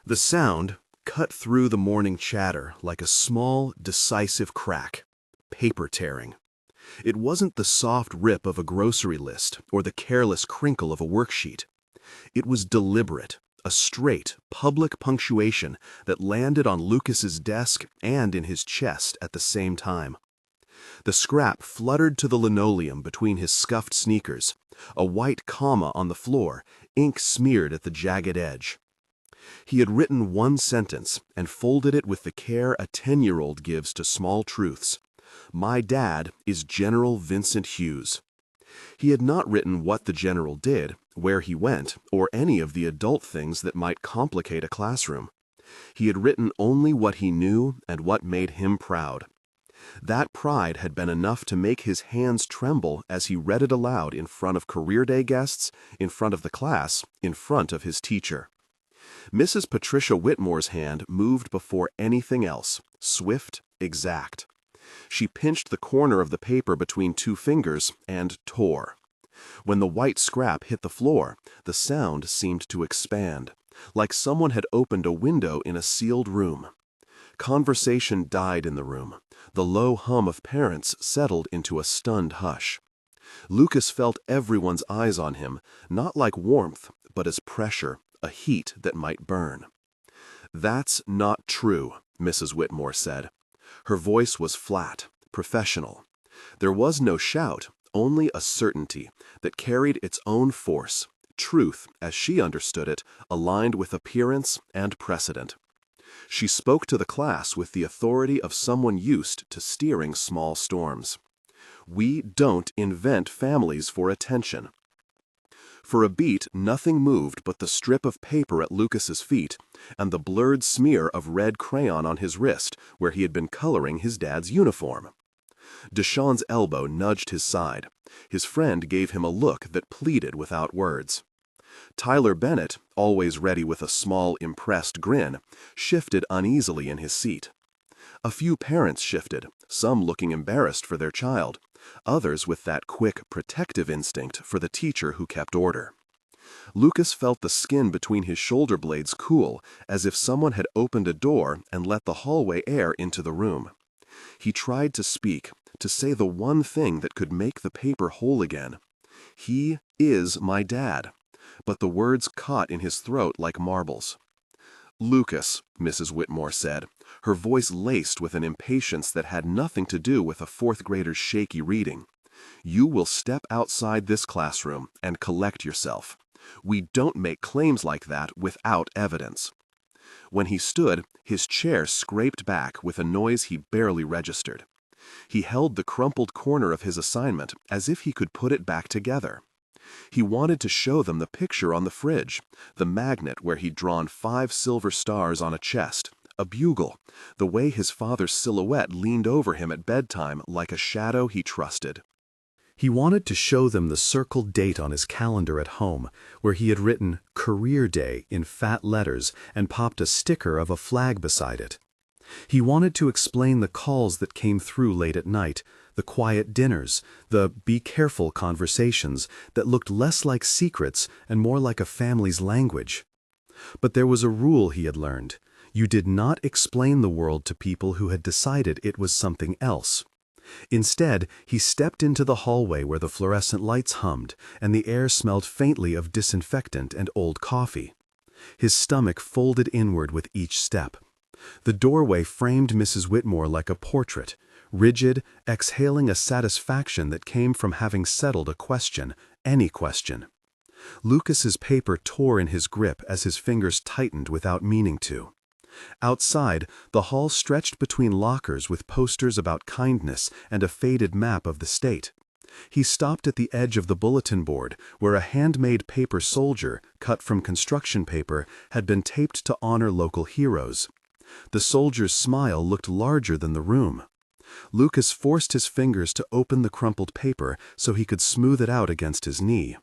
The sound cut through the morning chatter like a small, decisive crack. Paper tearing. It wasn't the soft rip of a grocery list or the careless crinkle of a worksheet. It was deliberate, a straight, public punctuation that landed on Lucas's desk and in his chest at the same time. The scrap fluttered to the linoleum between his scuffed sneakers, a white comma on the floor, ink smeared at the jagged edge. He had written one sentence and folded it with the care a 10-year-old gives to small truths. My dad is General Vincent Hughes. He had not written what the general did, where he went, or any of the adult things that might complicate a classroom. He had written only what he knew and what made him proud. That pride had been enough to make his hands tremble as he read it aloud in front of career day guests, in front of the class, in front of his teacher. Mrs. Patricia Whitmore's hand moved before anything else, swift, exact. She pinched the corner of the paper between two fingers and tore. When the white scrap hit the floor, the sound seemed to expand, like someone had opened a window in a sealed room. Conversation died in the room. The low hum of parents settled into a stunned hush. Lucas felt everyone's eyes on him, not like warmth, but as pressure, a heat that might burn. "That's not true," Mrs. Whitmore said. Her voice was flat, professional. There was no shout, only a certainty that carried its own force, truth, as she understood it, aligned with appearance and precedent. She spoke to the class with the authority of someone used to steering small storms. "We don't invent families for attention." For a beat, nothing moved but the strip of paper at Lucas's feet and the blurred smear of red crayon on his wrist where he had been coloring his dad's uniform. Deshawn's elbow nudged his side. His friend gave him a look that pleaded without words. Tyler Bennett, always ready with a small, impressed grin, shifted uneasily in his seat. A few parents shifted, some looking embarrassed for their child, others with that quick, protective instinct for the teacher who kept order. Lucas felt the skin between his shoulder blades cool, as if someone had opened a door and let the hallway air into the room. He tried to speak, to say the one thing that could make the paper whole again. "He is my dad." But the words caught in his throat like marbles. "Lucas," Mrs. Whitmore said, her voice laced with an impatience that had nothing to do with a fourth grader's shaky reading, "you will step outside this classroom and collect yourself. We don't make claims like that without evidence." When he stood, his chair scraped back with a noise he barely registered. He held the crumpled corner of his assignment as if he could put it back together. He wanted to show them the picture on the fridge, the magnet where he'd drawn 5 silver stars on a chest, a bugle, the way his father's silhouette leaned over him at bedtime like a shadow he trusted. He wanted to show them the circled date on his calendar at home, where he had written Career Day in fat letters and popped a sticker of a flag beside it. He wanted to explain the calls that came through late at night, the quiet dinners, the be careful conversations that looked less like secrets and more like a family's language. But there was a rule he had learned. You did not explain the world to people who had decided it was something else. Instead, he stepped into the hallway where the fluorescent lights hummed and the air smelled faintly of disinfectant and old coffee. His stomach folded inward with each step. The doorway framed Mrs. Whitmore like a portrait, rigid, exhaling a satisfaction that came from having settled a question, any question. Lucas's paper tore in his grip as his fingers tightened without meaning to. Outside, the hall stretched between lockers with posters about kindness and a faded map of the state. He stopped at the edge of the bulletin board where a handmade paper soldier, cut from construction paper, had been taped to honor local heroes. The soldier's smile looked larger than the room. Lucas forced his fingers to open the crumpled paper so he could smooth it out against his knee.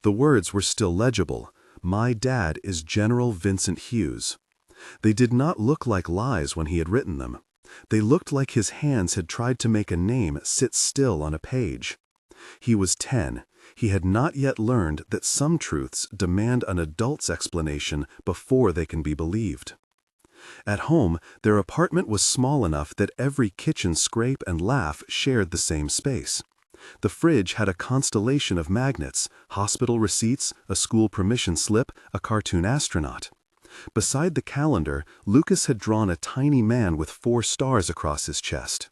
The words were still legible. My dad is General Vincent Hughes. They did not look like lies when he had written them. They looked like his hands had tried to make a name sit still on a page. He was 10. He had not yet learned that some truths demand an adult's explanation before they can be believed. At home, their apartment was small enough that every kitchen scrape and laugh shared the same space. The fridge had a constellation of magnets, hospital receipts, a school permission slip, a cartoon astronaut. Beside the calendar, Lucas had drawn a tiny man with 4 stars across his chest.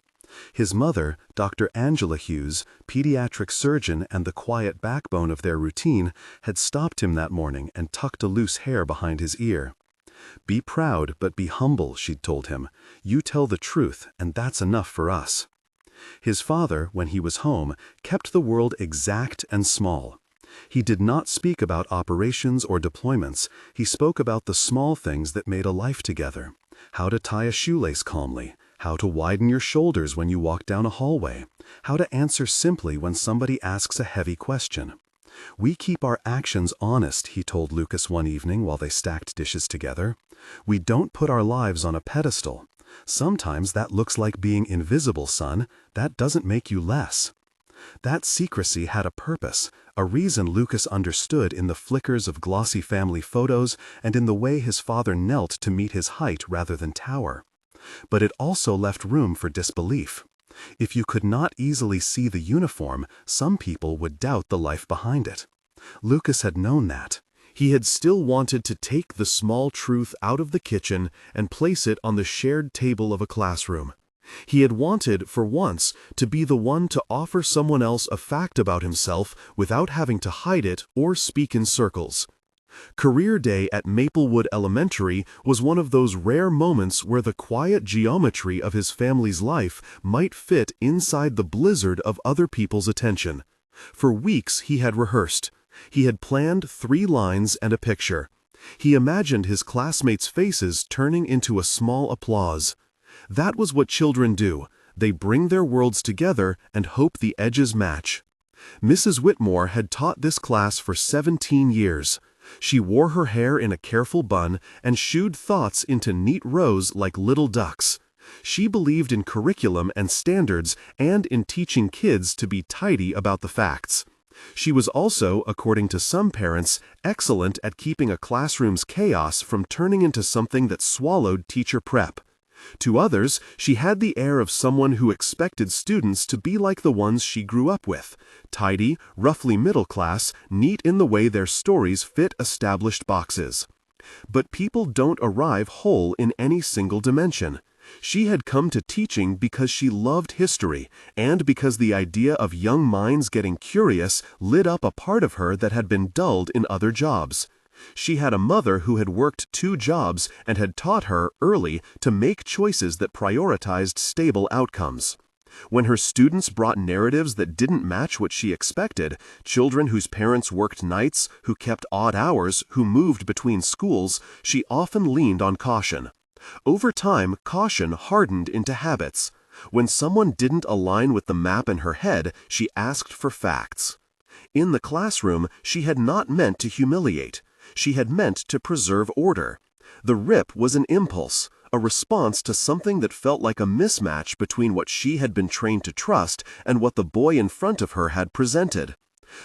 His mother, Dr. Angela Hughes, pediatric surgeon and the quiet backbone of their routine, had stopped him that morning and tucked a loose hair behind his ear. "Be proud, but be humble," she'd told him. "You tell the truth, and that's enough for us." His father, when he was home, kept the world exact and small. He did not speak about operations or deployments. He spoke about the small things that made a life together. How to tie a shoelace calmly, how to widen your shoulders when you walk down a hallway, how to answer simply when somebody asks a heavy question. "We keep our actions honest," he told Lucas one evening while they stacked dishes together. "We don't put our lives on a pedestal. Sometimes that looks like being invisible, son. That doesn't make you less." That secrecy had a purpose, a reason Lucas understood in the flickers of glossy family photos and in the way his father knelt to meet his height rather than tower. But it also left room for disbelief. If you could not easily see the uniform, some people would doubt the life behind it. Lucas had known that. He had still wanted to take the small truth out of the kitchen and place it on the shared table of a classroom. He had wanted, for once, to be the one to offer someone else a fact about himself without having to hide it or speak in circles. Career Day at Maplewood Elementary was one of those rare moments where the quiet geometry of his family's life might fit inside the blizzard of other people's attention. For weeks he had rehearsed. He had planned 3 lines and a picture. He imagined his classmates' faces turning into a small applause. That was what children do. They bring their worlds together and hope the edges match. Mrs. Whitmore had taught this class for 17 years. She wore her hair in a careful bun and shooed thoughts into neat rows like little ducks. She believed in curriculum and standards and in teaching kids to be tidy about the facts. She was also, according to some parents, excellent at keeping a classroom's chaos from turning into something that swallowed teacher prep. To others, she had the air of someone who expected students to be like the ones she grew up with, tidy, roughly middle class, neat in the way their stories fit established boxes. But people don't arrive whole in any single dimension. She had come to teaching because she loved history, and because the idea of young minds getting curious lit up a part of her that had been dulled in other jobs. She had a mother who had worked 2 jobs and had taught her, early, to make choices that prioritized stable outcomes. When her students brought narratives that didn't match what she expected, children whose parents worked nights, who kept odd hours, who moved between schools, she often leaned on caution. Over time, caution hardened into habits. When someone didn't align with the map in her head, she asked for facts. In the classroom, she had not meant to humiliate. She had meant to preserve order. The rip was an impulse, a response to something that felt like a mismatch between what she had been trained to trust and what the boy in front of her had presented.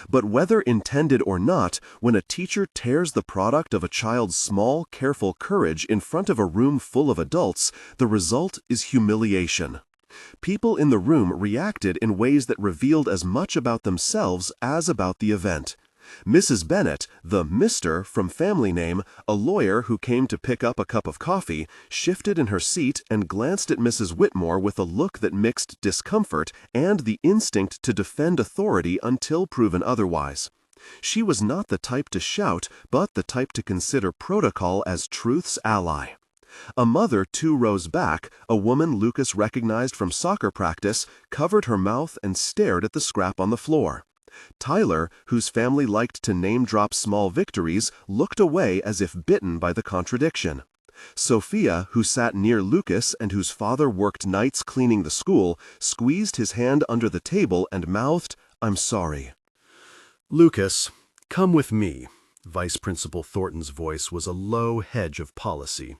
But whether intended or not, when a teacher tears the product of a child's small, careful courage in front of a room full of adults, the result is humiliation. People in the room reacted in ways that revealed as much about themselves as about the event. Mrs. Bennet, the Mr. from family name, a lawyer who came to pick up a cup of coffee, shifted in her seat and glanced at Mrs. Whitmore with a look that mixed discomfort and the instinct to defend authority until proven otherwise. She was not the type to shout, but the type to consider protocol as truth's ally. A mother 2 rows back, a woman Lucas recognized from soccer practice, covered her mouth and stared at the scrap on the floor. Tyler, whose family liked to name-drop small victories, looked away as if bitten by the contradiction. Sophia, who sat near Lucas and whose father worked nights cleaning the school, squeezed his hand under the table and mouthed, "I'm sorry." "Lucas, come with me." Vice Principal Thornton's voice was a low hedge of policy.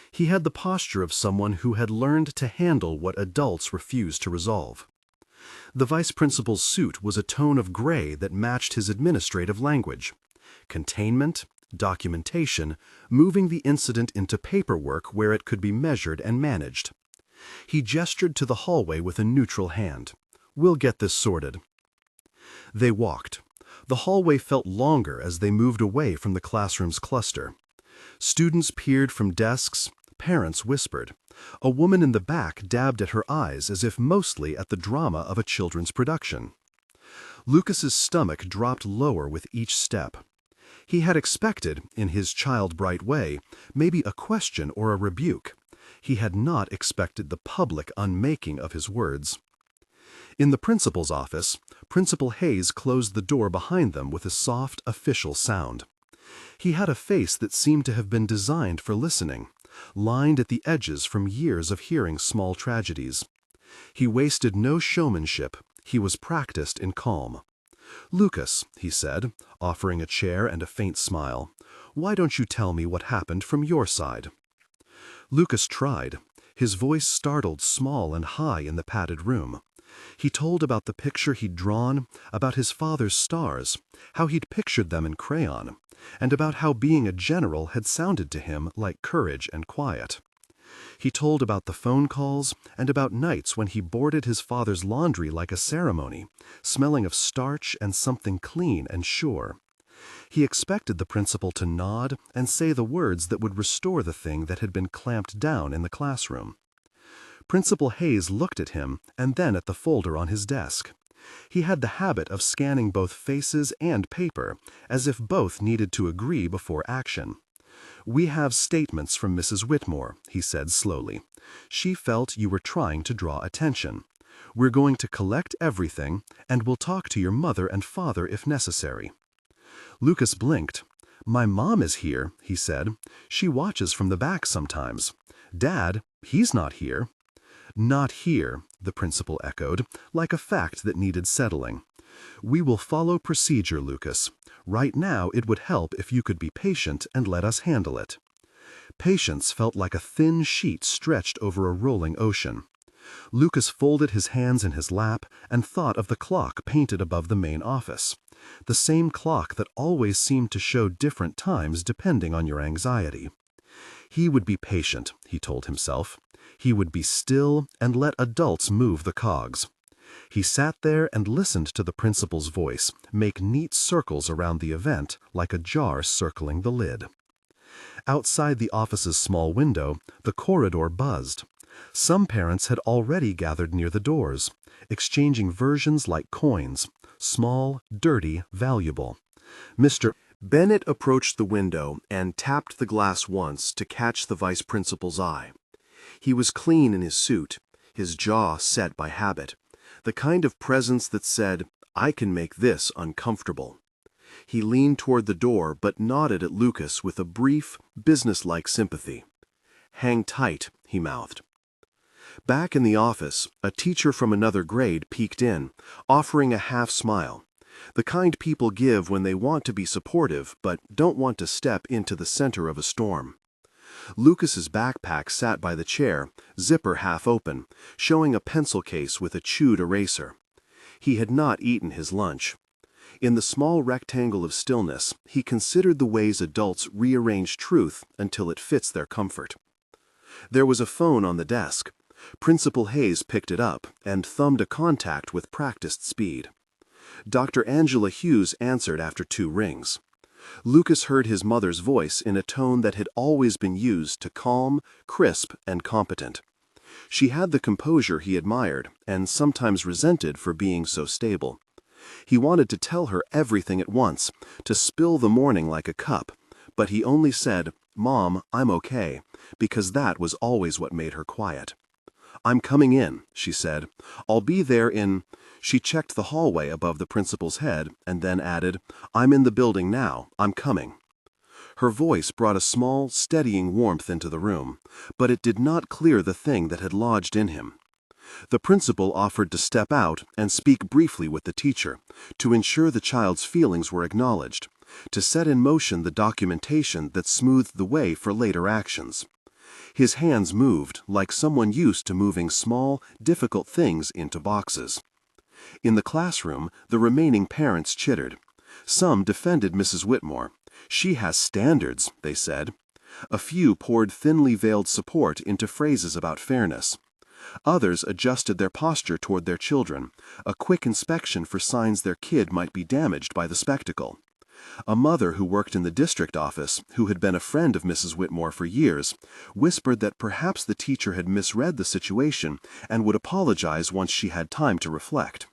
He had the posture of someone who had learned to handle what adults refused to resolve. The vice principal's suit was a tone of gray that matched his administrative language. Containment, documentation, moving the incident into paperwork where it could be measured and managed. He gestured to the hallway with a neutral hand. "We'll get this sorted." They walked. The hallway felt longer as they moved away from the classroom's cluster. Students peered from desks, parents whispered. A woman in the back dabbed at her eyes as if mostly at the drama of a children's production. Lucas's stomach dropped lower with each step. He had expected, in his child-bright way, maybe a question or a rebuke. He had not expected the public unmaking of his words. In the principal's office, Principal Hayes closed the door behind them with a soft, official sound. He had a face that seemed to have been designed for listening, lined at the edges from years of hearing small tragedies. He wasted no showmanship. He was practiced in calm. "Lucas," he said, offering a chair and a faint smile, "why don't you tell me what happened from your side?" Lucas tried. His voice startled small and high in the padded room. He told about the picture he'd drawn, about his father's stars, how he'd pictured them in crayon, and about how being a general had sounded to him like courage and quiet. He told about the phone calls and about nights when he boarded his father's laundry like a ceremony, smelling of starch and something clean and sure. He expected the principal to nod and say the words that would restore the thing that had been clamped down in the classroom. Principal Hayes looked at him and then at the folder on his desk. He had the habit of scanning both faces and paper, as if both needed to agree before action. "We have statements from Mrs. Whitmore," he said slowly. "She felt you were trying to draw attention. We're going to collect everything, and we'll talk to your mother and father if necessary." Lucas blinked. "My mom is here," he said. "She watches from the back sometimes. Dad, he's not here." "Not here," the principal echoed, like a fact that needed settling. "We will follow procedure, Lucas. Right now it would help if you could be patient and let us handle it." Patience felt like a thin sheet stretched over a rolling ocean. Lucas folded his hands in his lap and thought of the clock painted above the main office. The same clock that always seemed to show different times depending on your anxiety. He would be patient, he told himself. He would be still and let adults move the cogs. He sat there and listened to the principal's voice make neat circles around the event like a jar circling the lid. Outside the office's small window, the corridor buzzed. Some parents had already gathered near the doors, exchanging versions like coins, small, dirty, valuable. Mr. Bennett approached the window and tapped the glass once to catch the vice principal's eye. He was clean in his suit, his jaw set by habit, the kind of presence that said, "I can make this uncomfortable." He leaned toward the door but nodded at Lucas with a brief, businesslike sympathy. "Hang tight," he mouthed. Back in the office, a teacher from another grade peeked in, offering a half smile, the kind people give when they want to be supportive but don't want to step into the center of a storm. Lucas's backpack sat by the chair, zipper half open, showing a pencil case with a chewed eraser. He had not eaten his lunch. In the small rectangle of stillness, he considered the ways adults rearrange truth until it fits their comfort. There was a phone on the desk. Principal Hayes picked it up and thumbed a contact with practiced speed. Dr. Angela Hughes answered after 2 rings. Lucas heard his mother's voice in a tone that had always been used to calm, crisp, and competent. She had the composure he admired and sometimes resented for being so stable. He wanted to tell her everything at once, to spill the morning like a cup, but he only said, "Mom, I'm okay," because that was always what made her quiet. "I'm coming in," she said. "I'll be there in—" She checked the hallway above the principal's head and then added, "I'm in the building now. I'm coming." Her voice brought a small, steadying warmth into the room, but it did not clear the thing that had lodged in him. The principal offered to step out and speak briefly with the teacher, to ensure the child's feelings were acknowledged, to set in motion the documentation that smoothed the way for later actions. His hands moved like someone used to moving small, difficult things into boxes. In the classroom, the remaining parents chittered. Some defended Mrs. Whitmore. She has standards, they said. A few poured thinly veiled support into phrases about fairness. Others adjusted their posture toward their children, a quick inspection for signs their kid might be damaged by the spectacle. A mother who worked in the district office, who had been a friend of Mrs. Whitmore for years, whispered that perhaps the teacher had misread the situation and would apologize once she had time to reflect.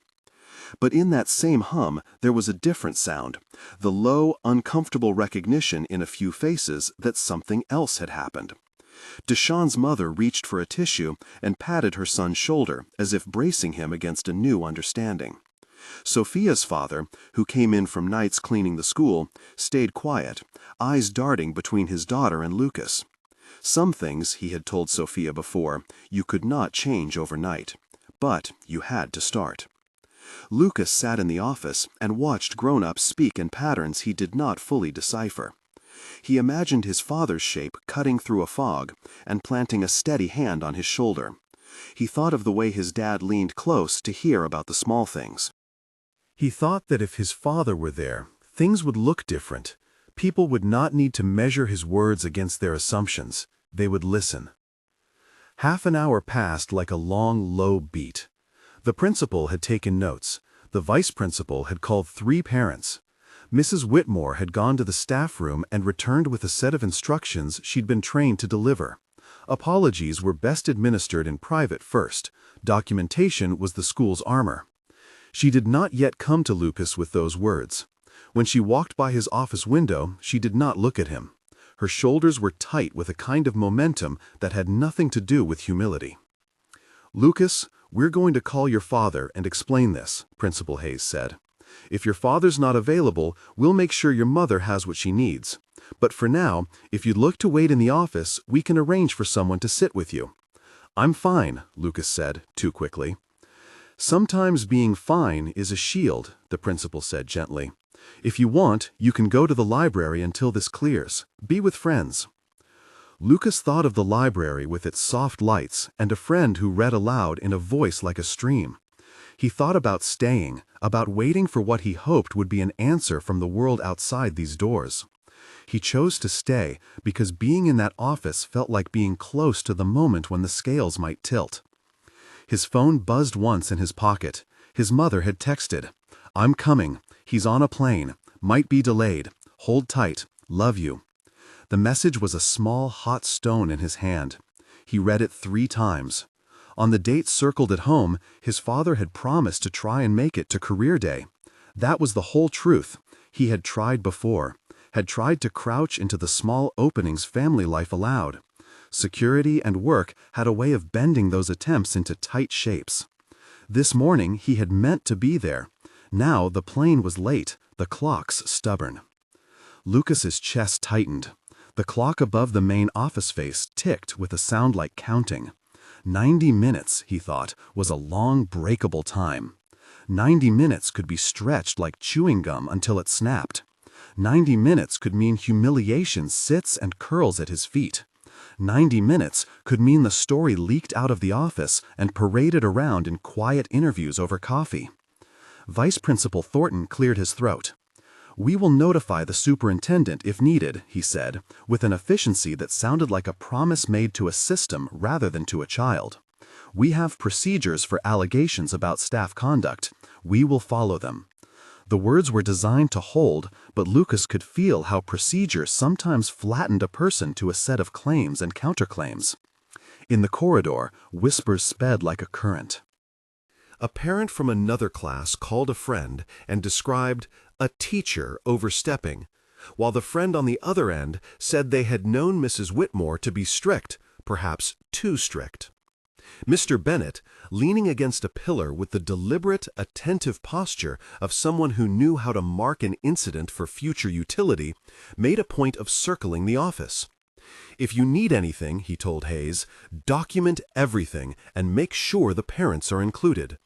But in that same hum, there was a different sound, the low, uncomfortable recognition in a few faces that something else had happened. Deshawn's mother reached for a tissue and patted her son's shoulder, as if bracing him against a new understanding. Sophia's father, who came in from nights cleaning the school, stayed quiet, eyes darting between his daughter and Lucas. Some things, he had told Sophia before, you could not change overnight, but you had to start. Lucas sat in the office and watched grown-ups speak in patterns he did not fully decipher. He imagined his father's shape cutting through a fog and planting a steady hand on his shoulder. He thought of the way his dad leaned close to hear about the small things. He thought that if his father were there, things would look different. People would not need to measure his words against their assumptions. They would listen. Half an hour passed like a long, low beat. The principal had taken notes. The vice principal had called 3 parents. Mrs. Whitmore had gone to the staff room and returned with a set of instructions she'd been trained to deliver. Apologies were best administered in private first. Documentation was the school's armor. She did not yet come to Lucas with those words. When she walked by his office window, she did not look at him. Her shoulders were tight with a kind of momentum that had nothing to do with humility. "Lucas, we're going to call your father and explain this," Principal Hayes said. "If your father's not available, we'll make sure your mother has what she needs. But for now, if you'd look to wait in the office, we can arrange for someone to sit with you." "I'm fine," Lucas said, too quickly. "Sometimes being fine is a shield," the principal said gently. "If you want, you can go to the library until this clears. Be with friends." Lucas thought of the library with its soft lights and a friend who read aloud in a voice like a stream. He thought about staying, about waiting for what he hoped would be an answer from the world outside these doors. He chose to stay because being in that office felt like being close to the moment when the scales might tilt. His phone buzzed once in his pocket. His mother had texted, "I'm coming. He's on a plane. Might be delayed. Hold tight. Love you." The message was a small, hot stone in his hand. He read it 3 times. On the date circled at home, his father had promised to try and make it to career day. That was the whole truth. He had tried before, had tried to crouch into the small openings family life allowed. Security and work had a way of bending those attempts into tight shapes. This morning he had meant to be there. Now the plane was late, the clocks stubborn. Lucas's chest tightened. The clock above the main office face ticked with a sound like counting. 90 minutes, he thought, was a long, breakable time. 90 minutes could be stretched like chewing gum until it snapped. 90 minutes could mean humiliation sits and curls at his feet. 90 minutes could mean the story leaked out of the office and paraded around in quiet interviews over coffee. Vice Principal Thornton cleared his throat. "We will notify the superintendent if needed," he said, with an efficiency that sounded like a promise made to a system rather than to a child. "We have procedures for allegations about staff conduct. We will follow them." The words were designed to hold, but Lucas could feel how procedure sometimes flattened a person to a set of claims and counterclaims. In the corridor, whispers sped like a current. A parent from another class called a friend and described a teacher overstepping, while the friend on the other end said they had known Mrs. Whitmore to be strict, perhaps too strict. Mr. Bennett, leaning against a pillar with the deliberate, attentive posture of someone who knew how to mark an incident for future utility, made a point of circling the office. "If you need anything," he told Hayes, "document everything and make sure the parents are included."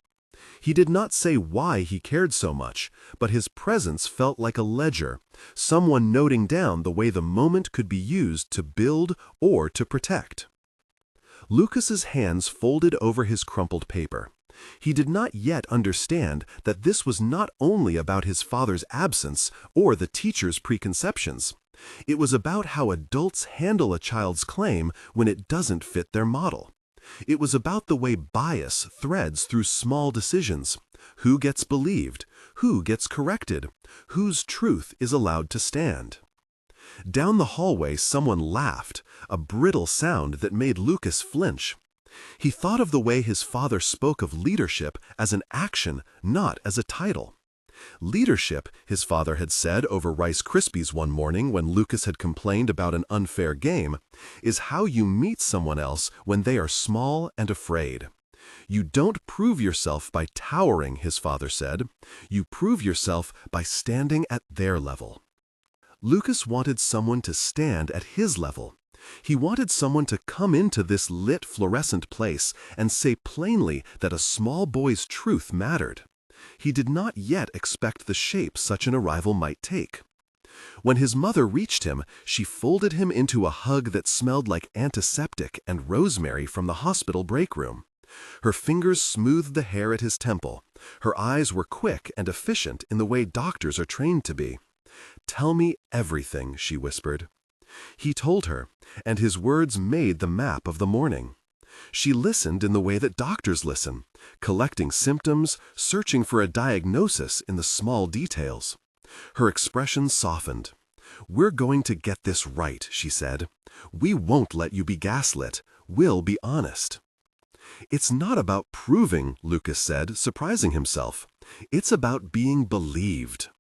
He did not say why he cared so much, but his presence felt like a ledger, someone noting down the way the moment could be used to build or to protect. Lucas's hands folded over his crumpled paper. He did not yet understand that this was not only about his father's absence or the teacher's preconceptions. It was about how adults handle a child's claim when it doesn't fit their model. It was about the way bias threads through small decisions. Who gets believed? Who gets corrected? Whose truth is allowed to stand? Down the hallway, someone laughed, a brittle sound that made Lucas flinch. He thought of the way his father spoke of leadership as an action, not as a title. Leadership, his father had said over Rice Krispies one morning when Lucas had complained about an unfair game, is how you meet someone else when they are small and afraid. You don't prove yourself by towering, his father said. You prove yourself by standing at their level. Lucas wanted someone to stand at his level. He wanted someone to come into this lit fluorescent place and say plainly that a small boy's truth mattered. He did not yet expect the shape such an arrival might take. When his mother reached him, she folded him into a hug that smelled like antiseptic and rosemary from the hospital break room. Her fingers smoothed the hair at his temple. Her eyes were quick and efficient in the way doctors are trained to be. "Tell me everything," she whispered. He told her, and his words made the map of the morning. She listened in the way that doctors listen, collecting symptoms, searching for a diagnosis in the small details. Her expression softened. "We're going to get this right," she said. "We won't let you be gaslit. We'll be honest." "It's not about proving," Lucas said, surprising himself. "It's about being believed."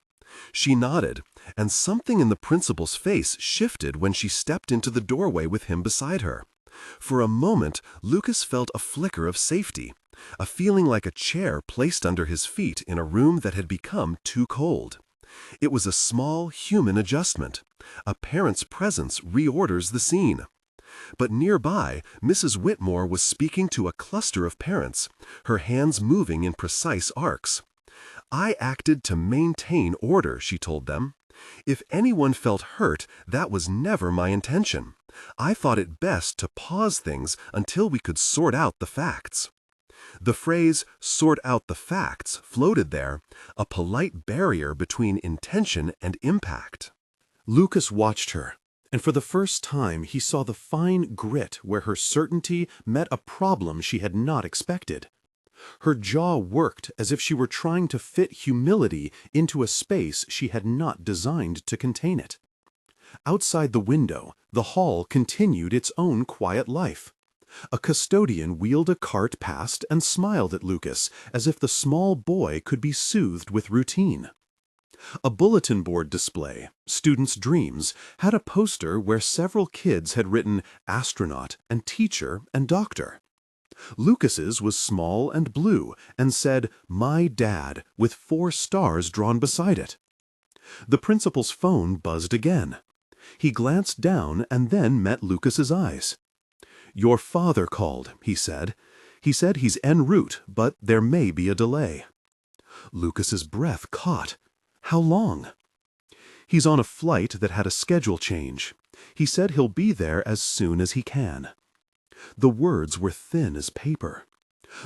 She nodded, and something in the principal's face shifted when she stepped into the doorway with him beside her. For a moment, Lucas felt a flicker of safety, a feeling like a chair placed under his feet in a room that had become too cold. It was a small, human adjustment. A parent's presence reorders the scene. But nearby, Mrs. Whitmore was speaking to a cluster of parents, her hands moving in precise arcs. "I acted to maintain order," she told them. "If anyone felt hurt, that was never my intention. I thought it best to pause things until we could sort out the facts." The phrase, "sort out the facts," floated there, a polite barrier between intention and impact. Lucas watched her, and for the first time he saw the fine grit where her certainty met a problem she had not expected. Her jaw worked as if she were trying to fit humility into a space she had not designed to contain it. Outside the window, the hall continued its own quiet life. A custodian wheeled a cart past and smiled at Lucas as if the small boy could be soothed with routine. A bulletin board display, Students' Dreams, had a poster where several kids had written astronaut and teacher and doctor. Lucas's was small and blue and said, "My Dad," with 4 stars drawn beside it. The principal's phone buzzed again. He glanced down and then met Lucas's eyes. "Your father called," he said. "He said he's en route, but there may be a delay." Lucas's breath caught. "How long?" "He's on a flight that had a schedule change. He said he'll be there as soon as he can." The words were thin as paper.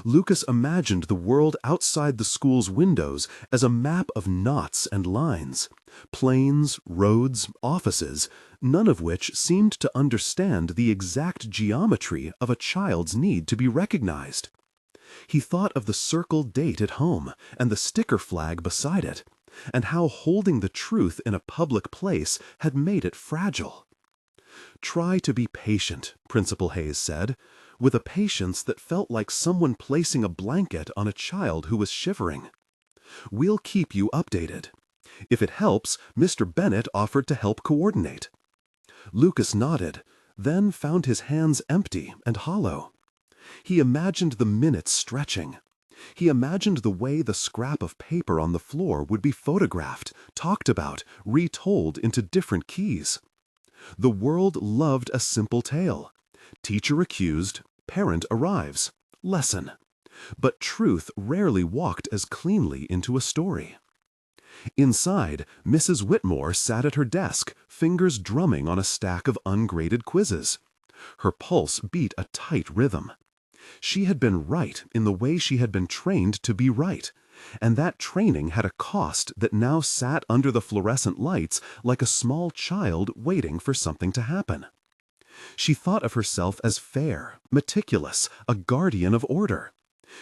Lucas imagined the world outside the school's windows as a map of knots and lines, planes, roads, offices, none of which seemed to understand the exact geometry of a child's need to be recognized. He thought of the circled date at home and the sticker flag beside it, and how holding the truth in a public place had made it fragile. "Try to be patient," Principal Hayes said, with a patience that felt like someone placing a blanket on a child who was shivering. "We'll keep you updated." If it helps, Mr. Bennett offered to help coordinate. Lucas nodded, then found his hands empty and hollow. He imagined the minutes stretching. He imagined the way the scrap of paper on the floor would be photographed, talked about, retold into different keys. The world loved a simple tale. Teacher accused, parent arrives, lesson. But truth rarely walked as cleanly into a story. Inside, Mrs. Whitmore sat at her desk, fingers drumming on a stack of ungraded quizzes. Her pulse beat a tight rhythm. She had been right in the way she had been trained to be right, and that training had a cost that now sat under the fluorescent lights like a small child waiting for something to happen. She thought of herself as fair, meticulous, a guardian of order.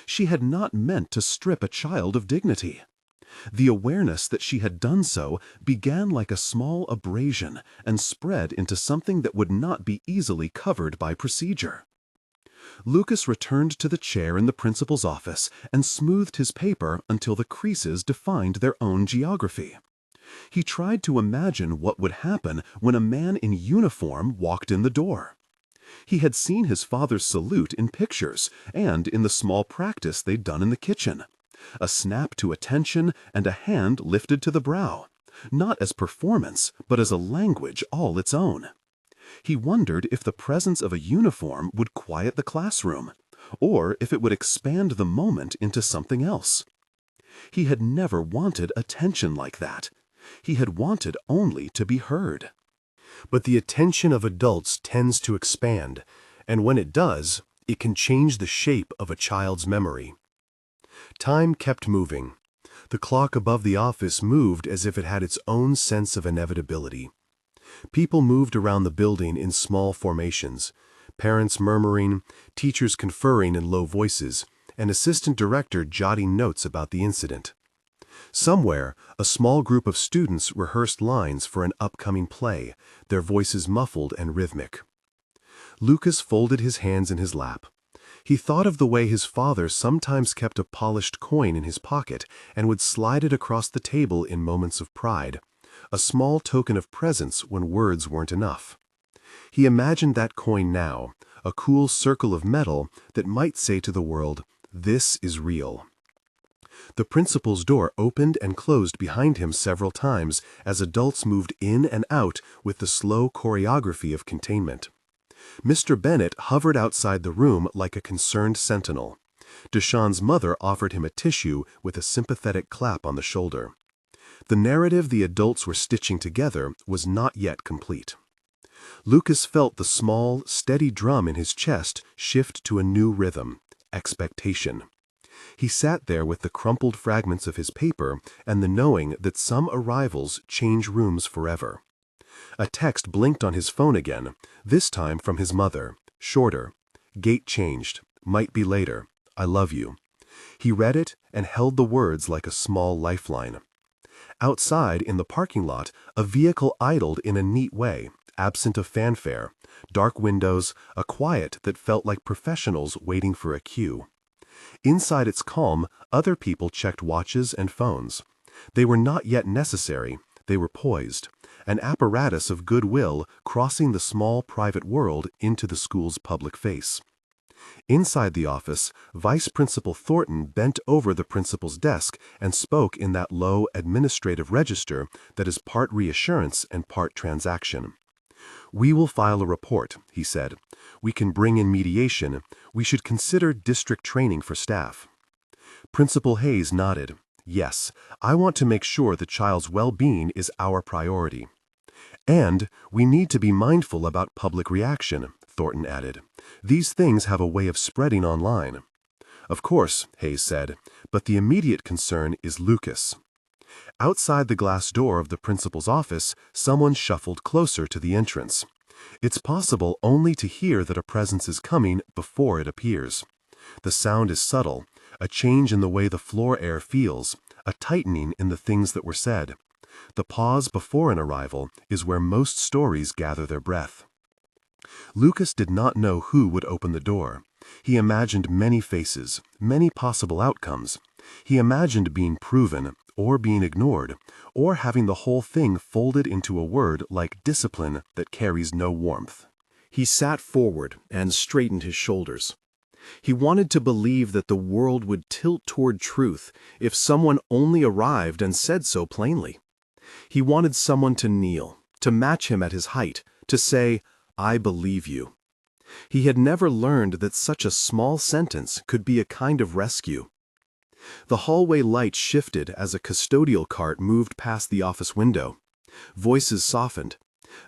She had not meant to strip a child of dignity. The awareness that she had done so began like a small abrasion and spread into something that would not be easily covered by procedure. Lucas returned to the chair in the principal's office and smoothed his paper until the creases defined their own geography. He tried to imagine what would happen when a man in uniform walked in the door. He had seen his father's salute in pictures and in the small practice they'd done in the kitchen. A snap to attention and a hand lifted to the brow, not as performance, but as a language all its own. He wondered if the presence of a uniform would quiet the classroom, or if it would expand the moment into something else. He had never wanted attention like that. He had wanted only to be heard. But the attention of adults tends to expand, and when it does, it can change the shape of a child's memory. Time kept moving. The clock above the office moved as if it had its own sense of inevitability. People moved around the building in small formations, parents murmuring, teachers conferring in low voices, an assistant director jotting notes about the incident. Somewhere, a small group of students rehearsed lines for an upcoming play, their voices muffled and rhythmic. Lucas folded his hands in his lap. He thought of the way his father sometimes kept a polished coin in his pocket and would slide it across the table in moments of pride, a small token of presence when words weren't enough. He imagined that coin now, a cool circle of metal that might say to the world, "This is real." The principal's door opened and closed behind him several times as adults moved in and out with the slow choreography of containment. Mr. Bennett hovered outside the room like a concerned sentinel. Deshawn's mother offered him a tissue with a sympathetic clap on the shoulder. The narrative the adults were stitching together was not yet complete. Lucas felt the small, steady drum in his chest shift to a new rhythm, expectation. He sat there with the crumpled fragments of his paper and the knowing that some arrivals change rooms forever. A text blinked on his phone again, this time from his mother, shorter. "Gate changed. Might be later. I love you." He read it and held the words like a small lifeline. Outside, in the parking lot, a vehicle idled in a neat way, absent of fanfare, dark windows, a quiet that felt like professionals waiting for a cue. Inside its calm, other people checked watches and phones. They were not yet necessary, they were poised, an apparatus of goodwill crossing the small private world into the school's public face. Inside the office, Vice Principal Thornton bent over the principal's desk and spoke in that low administrative register that is part reassurance and part transaction. "We will file a report," he said. "We can bring in mediation. We should consider district training for staff." Principal Hayes nodded. "Yes, I want to make sure the child's well-being is our priority." "And we need to be mindful about public reaction," Thornton added. "These things have a way of spreading online." "Of course," Hayes said, "but the immediate concern is Lucas." Outside the glass door of the principal's office, someone shuffled closer to the entrance. It's possible only to hear that a presence is coming before it appears. The sound is subtle, a change in the way the floor air feels, a tightening in the things that were said. The pause before an arrival is where most stories gather their breath. Lucas did not know who would open the door. He imagined many faces, many possible outcomes. He imagined being proven, or being ignored, or having the whole thing folded into a word like discipline that carries no warmth. He sat forward and straightened his shoulders. He wanted to believe that the world would tilt toward truth if someone only arrived and said so plainly. He wanted someone to kneel, to match him at his height, to say, "I believe you." He had never learned that such a small sentence could be a kind of rescue. The hallway light shifted as a custodial cart moved past the office window. Voices softened.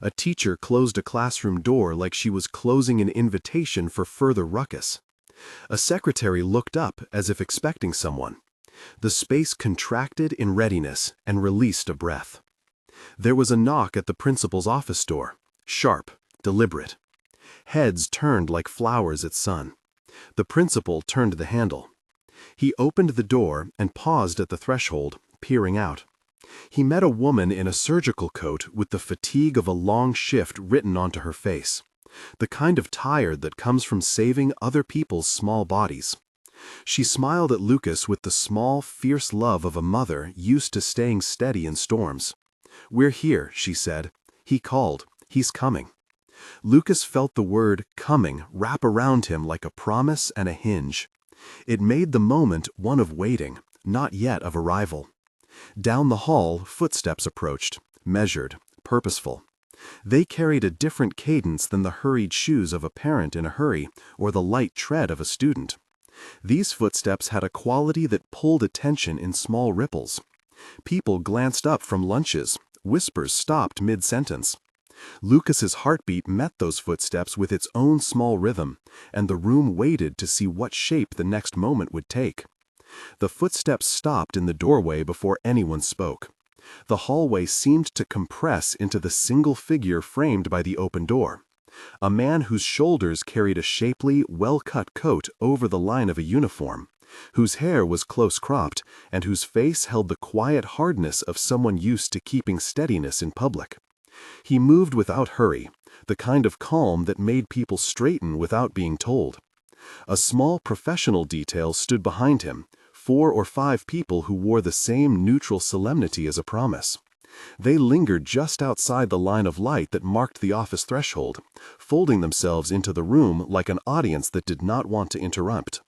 A teacher closed a classroom door like she was closing an invitation for further ruckus. A secretary looked up as if expecting someone. The space contracted in readiness and released a breath. There was a knock at the principal's office door, sharp, deliberate. Heads turned like flowers at sun. The principal turned the handle. He opened the door and paused at the threshold, peering out. He met a woman in a surgical coat with the fatigue of a long shift written onto her face, the kind of tired that comes from saving other people's small bodies. She smiled at Lucas with the small, fierce love of a mother used to staying steady in storms. "We're here," she said. "He called. He's coming." Lucas felt the word "coming" wrap around him like a promise and a hinge. It made the moment one of waiting, not yet of arrival. Down the hall, footsteps approached, measured, purposeful. They carried a different cadence than the hurried shoes of a parent in a hurry or the light tread of a student. These footsteps had a quality that pulled attention in small ripples. People glanced up from lunches, whispers stopped mid-sentence. Lucas's heartbeat met those footsteps with its own small rhythm, and the room waited to see what shape the next moment would take. The footsteps stopped in the doorway before anyone spoke. The hallway seemed to compress into the single figure framed by the open door. A man whose shoulders carried a shapely, well-cut coat over the line of a uniform, whose hair was close-cropped, and whose face held the quiet hardness of someone used to keeping steadiness in public. He moved without hurry, the kind of calm that made people straighten without being told. A small professional detail stood behind him, 4 or 5 people who wore the same neutral solemnity as a promise. They lingered just outside the line of light that marked the office threshold, folding themselves into the room like an audience that did not want to interrupt.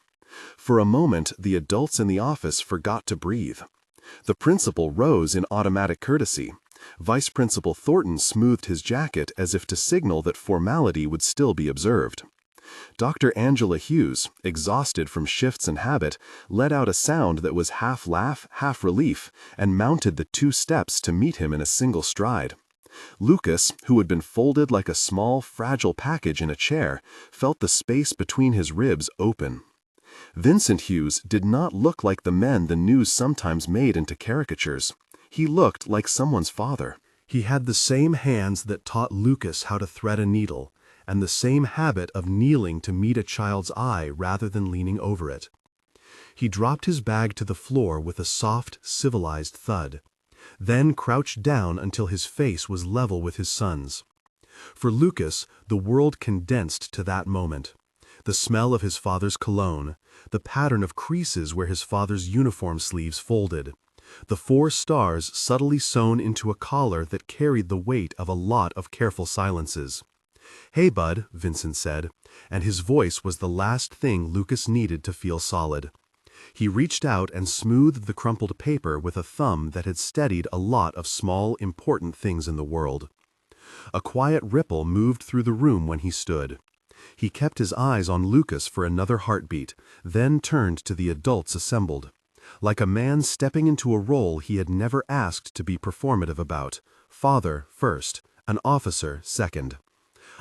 For a moment, the adults in the office forgot to breathe. The principal rose in automatic courtesy. Vice Principal Thornton smoothed his jacket as if to signal that formality would still be observed. Dr. Angela Hughes, exhausted from shifts and habit, let out a sound that was half laugh, half relief, and mounted the 2 steps to meet him in a single stride. Lucas, who had been folded like a small, fragile package in a chair, felt the space between his ribs open. Vincent Hughes did not look like the men the news sometimes made into caricatures. He looked like someone's father. He had the same hands that taught Lucas how to thread a needle, and the same habit of kneeling to meet a child's eye rather than leaning over it. He dropped his bag to the floor with a soft, civilized thud, then crouched down until his face was level with his son's. For Lucas, the world condensed to that moment. The smell of his father's cologne, the pattern of creases where his father's uniform sleeves folded, the 4 stars subtly sewn into a collar that carried the weight of a lot of careful silences. "Hey, bud," Vincent said, and his voice was the last thing Lucas needed to feel solid. He reached out and smoothed the crumpled paper with a thumb that had steadied a lot of small, important things in the world. A quiet ripple moved through the room when he stood. He kept his eyes on Lucas for another heartbeat, then turned to the adults assembled. Like a man stepping into a role he had never asked to be performative about, father first, an officer second.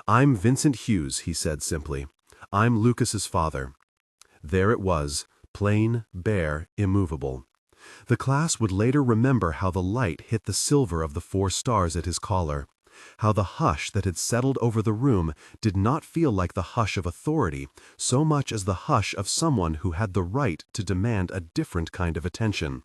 "I'm Vincent Hughes," he said simply. "I'm Lucas's father." There it was, plain, bare, immovable. The class would later remember how the light hit the silver of the 4 stars at his collar, how the hush that had settled over the room did not feel like the hush of authority so much as the hush of someone who had the right to demand a different kind of attention.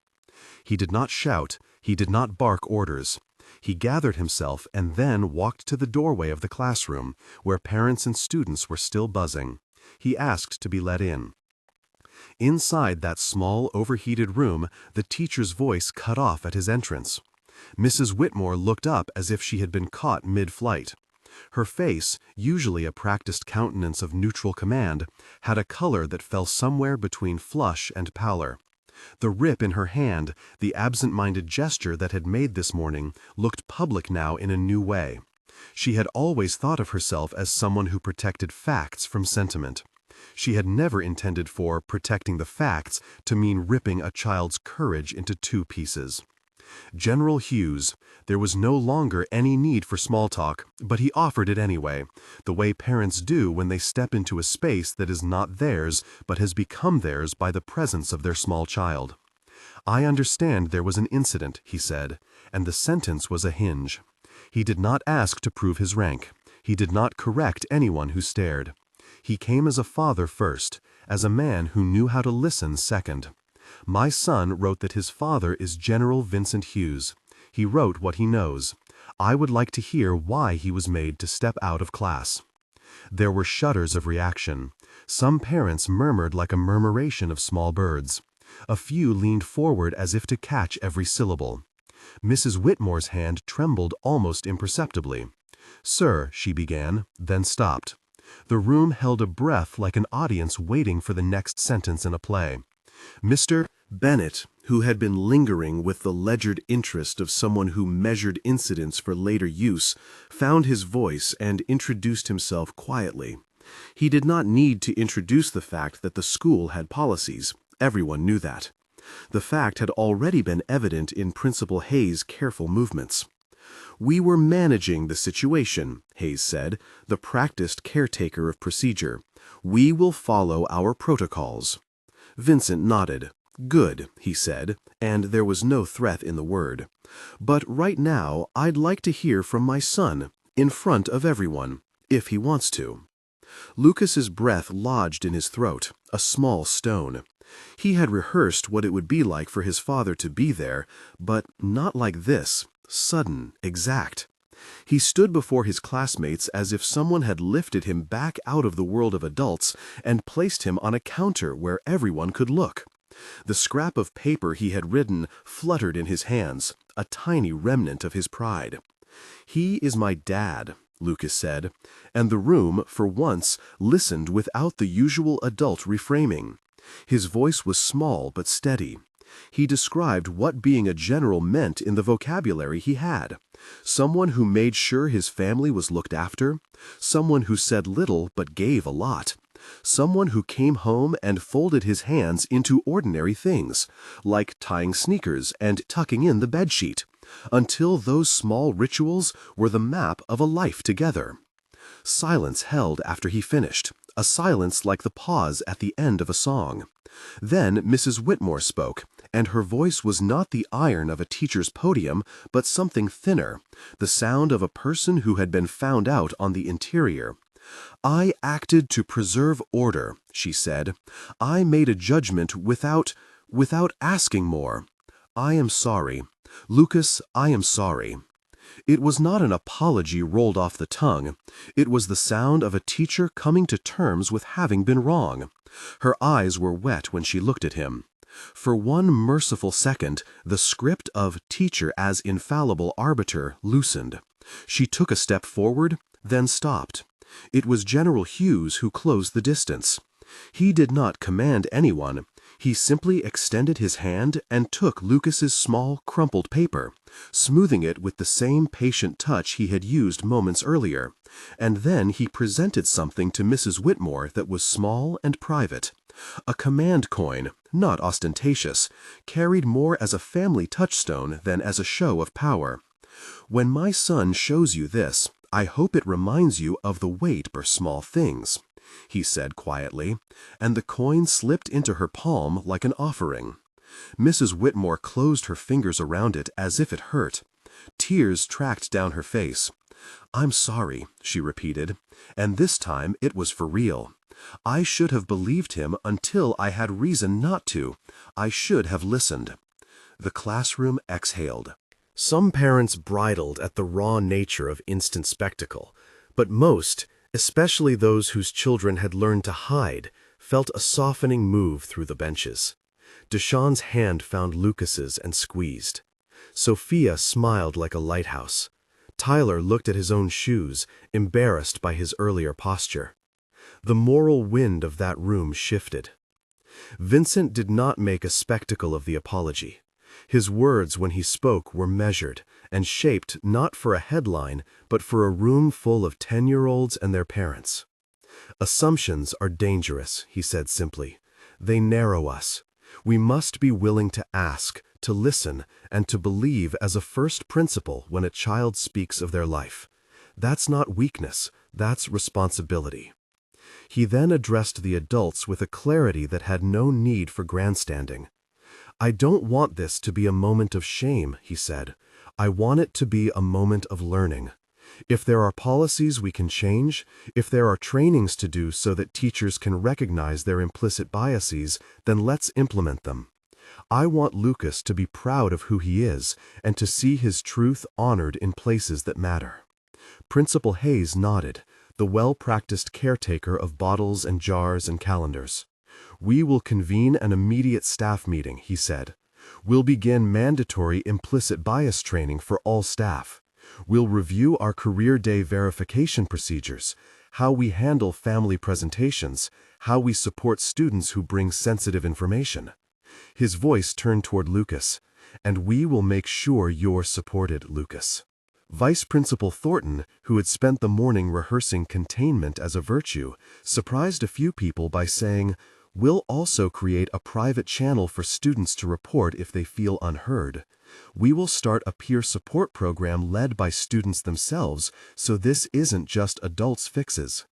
He did not shout, he did not bark orders. He gathered himself and then walked to the doorway of the classroom, where parents and students were still buzzing. He asked to be let in. Inside that small, overheated room, the teacher's voice cut off at his entrance. Mrs. Whitmore looked up as if she had been caught mid-flight. Her face, usually a practiced countenance of neutral command, had a color that fell somewhere between flush and pallor. The rip in her hand, the absent-minded gesture that had made this morning, looked public now in a new way. She had always thought of herself as someone who protected facts from sentiment. She had never intended for protecting the facts to mean ripping a child's courage into 2 pieces. General Hughes. There was no longer any need for small talk, but he offered it anyway, the way parents do when they step into a space that is not theirs but has become theirs by the presence of their small child. "I understand there was an incident," he said, and the sentence was a hinge. He did not ask to prove his rank. He did not correct anyone who stared. He came as a father first, as a man who knew how to listen second. "My son wrote that his father is General Vincent Hughes. He wrote what he knows. I would like to hear why he was made to step out of class." There were shudders of reaction. Some parents murmured like a murmuration of small birds. A few leaned forward as if to catch every syllable. Mrs. Whitmore's hand trembled almost imperceptibly. "Sir," she began, then stopped. The room held a breath like an audience waiting for the next sentence in a play. Mr. Bennett, who had been lingering with the ledgered interest of someone who measured incidents for later use, found his voice and introduced himself quietly. He did not need to introduce the fact that the school had policies. Everyone knew that. The fact had already been evident in Principal Hayes' careful movements. "We were managing the situation," Hayes said, the practiced caretaker of procedure. "We will follow our protocols." Vincent nodded. "Good," he said, and there was no threat in the word. "But right now I'd like to hear from my son, in front of everyone, if he wants to." Lucas's breath lodged in his throat, a small stone. He had rehearsed what it would be like for his father to be there, but not like this, sudden, exact. He stood before his classmates as if someone had lifted him back out of the world of adults and placed him on a counter where everyone could look. The scrap of paper he had written fluttered in his hands, a tiny remnant of his pride. "He is my dad," Lucas said, and the room, for once, listened without the usual adult reframing. His voice was small but steady. He described what being a general meant in the vocabulary he had. Someone who made sure his family was looked after. Someone who said little but gave a lot. Someone who came home and folded his hands into ordinary things, like tying sneakers and tucking in the bedsheet, until those small rituals were the map of a life together. Silence held after he finished, a silence like the pause at the end of a song. Then Mrs. Whitmore spoke, and her voice was not the iron of a teacher's podium, but something thinner, the sound of a person who had been found out on the interior. "I acted to preserve order," she said. "I made a judgment without asking more. I am sorry. Lucas, I am sorry." It was not an apology rolled off the tongue. It was the sound of a teacher coming to terms with having been wrong. Her eyes were wet when she looked at him. For one merciful second, the script of teacher as infallible arbiter loosened. She took a step forward, then stopped. It was General Hughes who closed the distance. He did not command anyone. He simply extended his hand and took Lucas's small, crumpled paper, smoothing it with the same patient touch he had used moments earlier, and then he presented something to Mrs. Whitmore that was small and private. A command coin, not ostentatious, carried more as a family touchstone than as a show of power. "When my son shows you this, I hope it reminds you of the weight of small things," he said quietly, and the coin slipped into her palm like an offering. Mrs. Whitmore closed her fingers around it as if it hurt. Tears tracked down her face. "I'm sorry," she repeated, and this time it was for real. "I should have believed him until I had reason not to. I should have listened." The classroom exhaled. Some parents bridled at the raw nature of instant spectacle, but most, especially those whose children had learned to hide, felt a softening move through the benches. Deshawn's hand found Lucas's and squeezed. Sophia smiled like a lighthouse. Tyler looked at his own shoes, embarrassed by his earlier posture. The moral wind of that room shifted. Vincent did not make a spectacle of the apology. His words when he spoke were measured and shaped not for a headline, but for a room full of 10-year-olds and their parents. "Assumptions are dangerous," he said simply. "They narrow us. We must be willing to ask, to listen, and to believe as a first principle when a child speaks of their life. That's not weakness, that's responsibility. He then addressed the adults with a clarity that had no need for grandstanding. I don't want this to be a moment of shame, he said. I want it to be a moment of learning. If there are policies we can change, if there are trainings to do so that teachers can recognize their implicit biases, then let's implement them. I want Lucas to be proud of who he is and to see his truth honored in places that matter. Principal Hayes nodded, the well-practiced caretaker of bottles and jars and calendars. We will convene an immediate staff meeting, he said. We'll begin mandatory implicit bias training for all staff. We'll review our career day verification procedures, how we handle family presentations, how we support students who bring sensitive information. His voice turned toward Lucas, and we will make sure you're supported, Lucas. Vice Principal Thornton, who had spent the morning rehearsing containment as a virtue, surprised a few people by saying, "We'll also create a private channel for students to report if they feel unheard. We will start a peer support program led by students themselves, so this isn't just adults' fixes."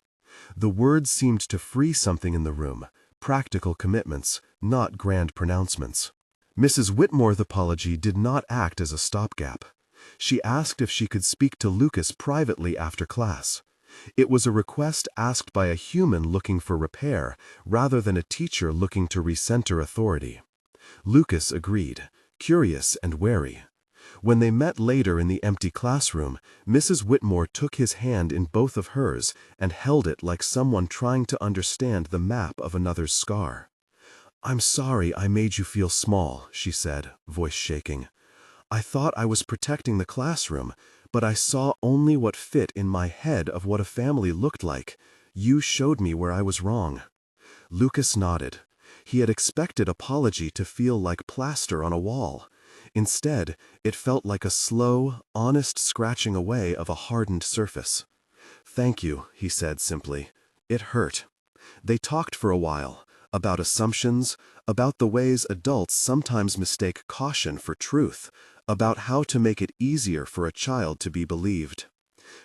The words seemed to free something in the room, practical commitments, not grand pronouncements. Mrs. Whitmore's apology did not act as a stopgap. She asked if she could speak to Lucas privately after class. It was a request asked by a human looking for repair, rather than a teacher looking to recenter authority. Lucas agreed, curious and wary. When they met later in the empty classroom, Mrs. Whitmore took his hand in both of hers and held it like someone trying to understand the map of another's scar. "I'm sorry I made you feel small," she said, voice shaking. "I thought I was protecting the classroom, but I saw only what fit in my head of what a family looked like. You showed me where I was wrong." Lucas nodded. He had expected apology to feel like plaster on a wall. Instead, it felt like a slow, honest scratching away of a hardened surface. "Thank you," he said simply. "It hurt." They talked for a while, about assumptions, about the ways adults sometimes mistake caution for truth, about how to make it easier for a child to be believed.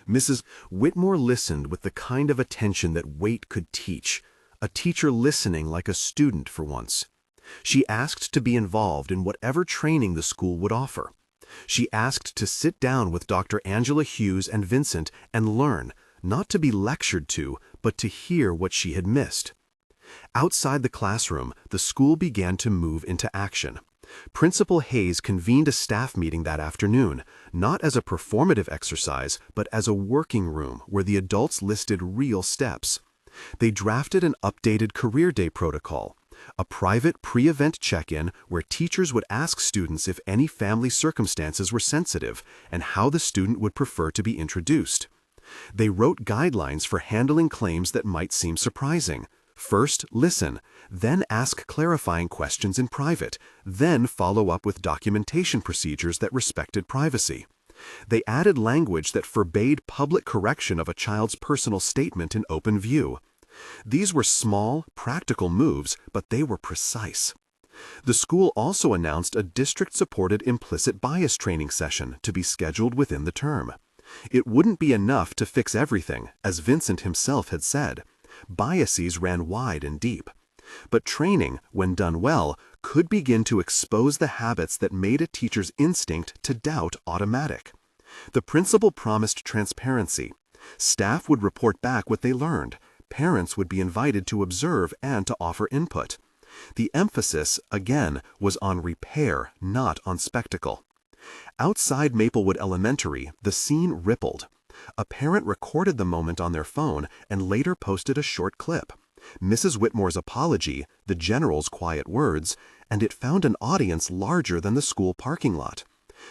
Mrs. Whitmore listened with the kind of attention that weight could teach, a teacher listening like a student for once. She asked to be involved in whatever training the school would offer. She asked to sit down with Dr. Angela Hughes and Vincent and learn, not to be lectured to, but to hear what she had missed. Outside the classroom, the school began to move into action. Principal Hayes convened a staff meeting that afternoon, not as a performative exercise, but as a working room where the adults listed real steps. They drafted an updated career day protocol, a private pre-event check-in where teachers would ask students if any family circumstances were sensitive and how the student would prefer to be introduced. They wrote guidelines for handling claims that might seem surprising. First, listen, then ask clarifying questions in private, then follow up with documentation procedures that respected privacy. They added language that forbade public correction of a child's personal statement in open view. These were small, practical moves, but they were precise. The school also announced a district-supported implicit bias training session to be scheduled within the term. It wouldn't be enough to fix everything, as Vincent himself had said. Biases ran wide and deep. But training, when done well, could begin to expose the habits that made a teacher's instinct to doubt automatic. The principal promised transparency. Staff would report back what they learned. Parents would be invited to observe and to offer input. The emphasis, again, was on repair, not on spectacle. Outside Maplewood Elementary, the scene rippled. A parent recorded the moment on their phone and later posted a short clip. Mrs. Whitmore's apology, the general's quiet words, and it found an audience larger than the school parking lot.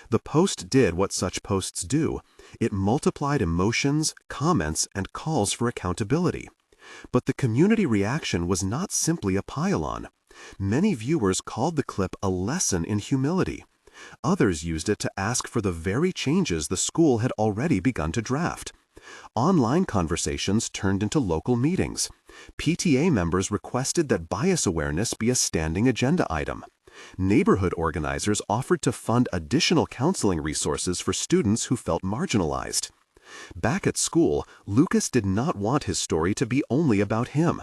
The post did what such posts do. It multiplied emotions, comments, and calls for accountability. But the community reaction was not simply a pile-on. Many viewers called the clip a lesson in humility. Others used it to ask for the very changes the school had already begun to draft. Online conversations turned into local meetings. PTA members requested that bias awareness be a standing agenda item. Neighborhood organizers offered to fund additional counseling resources for students who felt marginalized. Back at school, Lucas did not want his story to be only about him.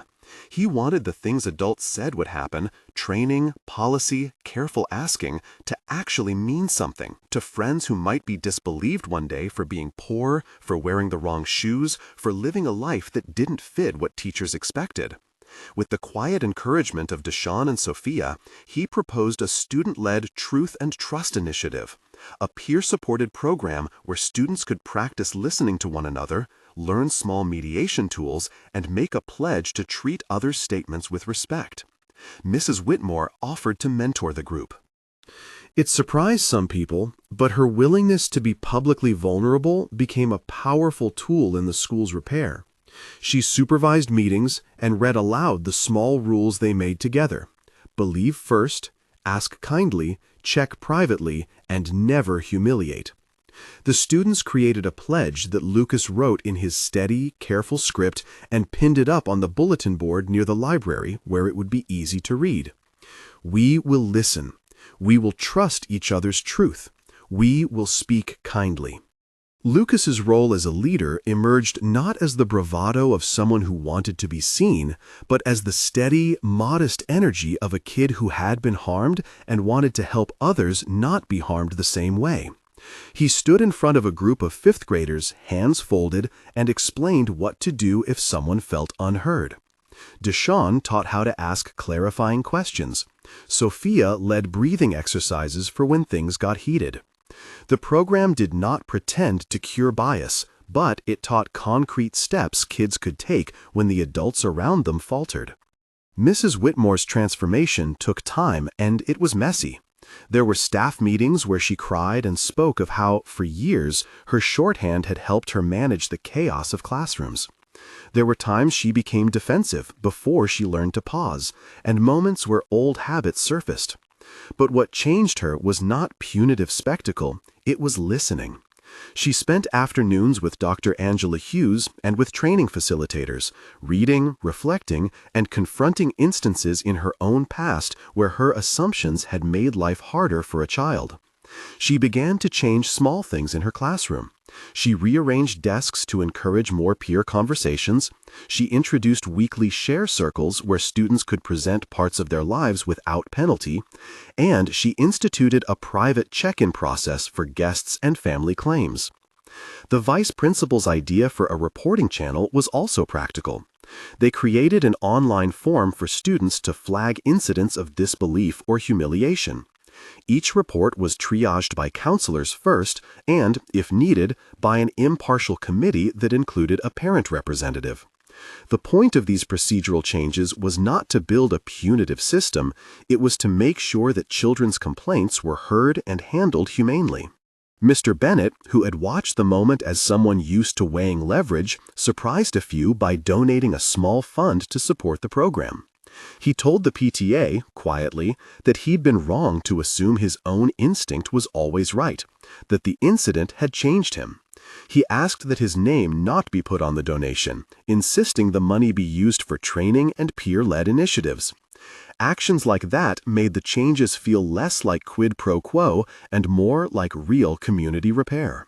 He wanted the things adults said would happen, training, policy, careful asking, to actually mean something to friends who might be disbelieved one day for being poor, for wearing the wrong shoes, for living a life that didn't fit what teachers expected. With the quiet encouragement of Deshawn and Sophia, he proposed a student-led Truth and Trust initiative, a peer-supported program where students could practice listening to one another, learn small mediation tools, and make a pledge to treat others' statements with respect. Mrs. Whitmore offered to mentor the group. It surprised some people, but her willingness to be publicly vulnerable became a powerful tool in the school's repair. She supervised meetings and read aloud the small rules they made together. Believe first, ask kindly, check privately, and never humiliate. The students created a pledge that Lucas wrote in his steady, careful script and pinned it up on the bulletin board near the library where it would be easy to read. We will listen. We will trust each other's truth. We will speak kindly. Lucas's role as a leader emerged not as the bravado of someone who wanted to be seen, but as the steady, modest energy of a kid who had been harmed and wanted to help others not be harmed the same way. He stood in front of a group of fifth graders, hands folded, and explained what to do if someone felt unheard. Deshawn taught how to ask clarifying questions. Sophia led breathing exercises for when things got heated. The program did not pretend to cure bias, but it taught concrete steps kids could take when the adults around them faltered. Mrs. Whitmore's transformation took time, and it was messy. There were staff meetings where she cried and spoke of how, for years, her shorthand had helped her manage the chaos of classrooms. There were times she became defensive before she learned to pause, and moments where old habits surfaced. But what changed her was not punitive spectacle, it was listening. She spent afternoons with Dr. Angela Hughes and with training facilitators, reading, reflecting, and confronting instances in her own past where her assumptions had made life harder for a child. She began to change small things in her classroom. She rearranged desks to encourage more peer conversations. She introduced weekly share circles where students could present parts of their lives without penalty. And she instituted a private check-in process for guests and family claims. The vice principal's idea for a reporting channel was also practical. They created an online form for students to flag incidents of disbelief or humiliation. Each report was triaged by counselors first and, if needed, by an impartial committee that included a parent representative. The point of these procedural changes was not to build a punitive system, it was to make sure that children's complaints were heard and handled humanely. Mr. Bennett, who had watched the moment as someone used to weighing leverage, surprised a few by donating a small fund to support the program. He told the PTA, quietly, that he'd been wrong to assume his own instinct was always right, that the incident had changed him. He asked that his name not be put on the donation, insisting the money be used for training and peer-led initiatives. Actions like that made the changes feel less like quid pro quo and more like real community repair.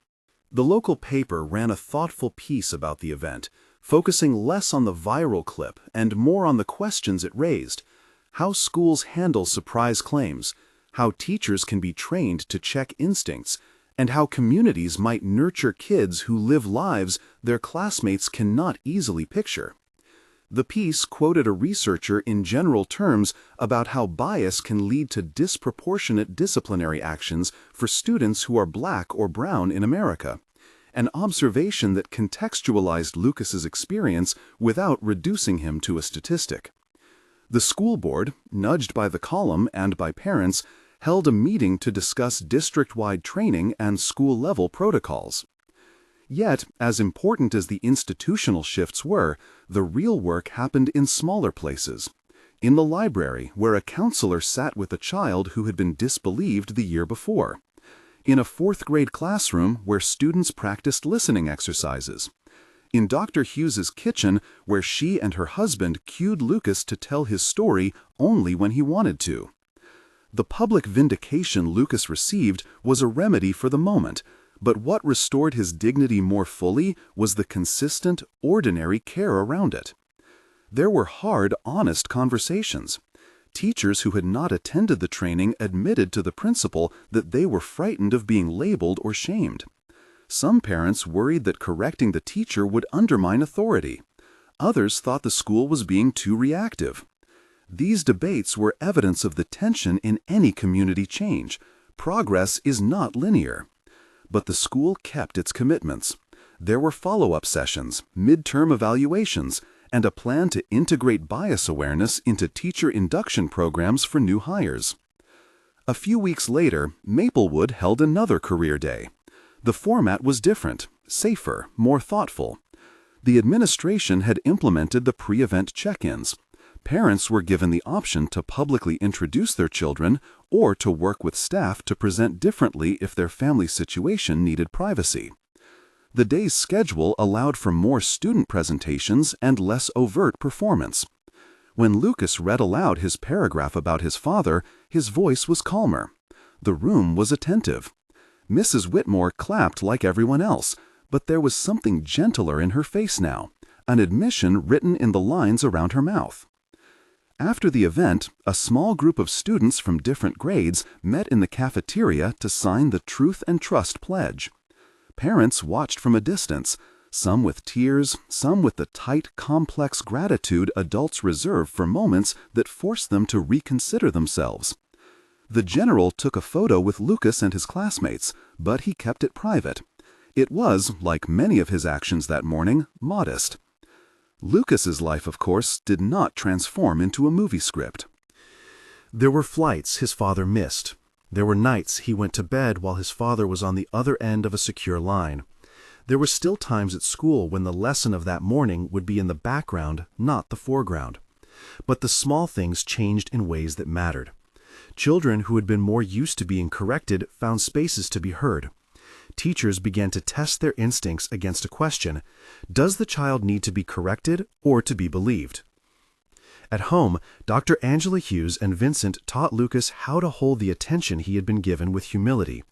The local paper ran a thoughtful piece about the event, focusing less on the viral clip and more on the questions it raised: how schools handle surprise claims, how teachers can be trained to check instincts, and how communities might nurture kids who live lives their classmates cannot easily picture. The piece quoted a researcher in general terms about how bias can lead to disproportionate disciplinary actions for students who are Black or brown in America, an observation that contextualized Lucas's experience without reducing him to a statistic. The school board, nudged by the column and by parents, held a meeting to discuss district-wide training and school-level protocols. Yet, as important as the institutional shifts were, the real work happened in smaller places. In the library, where a counselor sat with a child who had been disbelieved the year before. In a fourth-grade classroom where students practiced listening exercises. In Dr. Hughes's kitchen, where she and her husband cued Lucas to tell his story only when he wanted to. The public vindication Lucas received was a remedy for the moment, but what restored his dignity more fully was the consistent, ordinary care around it. There were hard, honest conversations. Teachers who had not attended the training admitted to the principal that they were frightened of being labeled or shamed. Some parents worried that correcting the teacher would undermine authority. Others thought the school was being too reactive. These debates were evidence of the tension in any community change. Progress is not linear. But the school kept its commitments. There were follow-up sessions, midterm evaluations, and a plan to integrate bias awareness into teacher induction programs for new hires. A few weeks later, Maplewood held another career day. The format was different, safer, more thoughtful. The administration had implemented the pre-event check-ins. Parents were given the option to publicly introduce their children or to work with staff to present differently if their family situation needed privacy. The day's schedule allowed for more student presentations and less overt performance. When Lucas read aloud his paragraph about his father, his voice was calmer. The room was attentive. Mrs. Whitmore clapped like everyone else, but there was something gentler in her face now, an admission written in the lines around her mouth. After the event, a small group of students from different grades met in the cafeteria to sign the Truth and Trust Pledge. Parents watched from a distance, some with tears, some with the tight, complex gratitude adults reserve for moments that force them to reconsider themselves. The general took a photo with Lucas and his classmates, but he kept it private. It was, like many of his actions that morning, modest. Lucas's life, of course, did not transform into a movie script. There were flights his father missed. There were nights he went to bed while his father was on the other end of a secure line. There were still times at school when the lesson of that morning would be in the background, not the foreground. But the small things changed in ways that mattered. Children who had been more used to being corrected found spaces to be heard. Teachers began to test their instincts against a question: does the child need to be corrected or to be believed? At home, Dr. Angela Hughes and Vincent taught Lucas how to hold the attention he had been given with humility.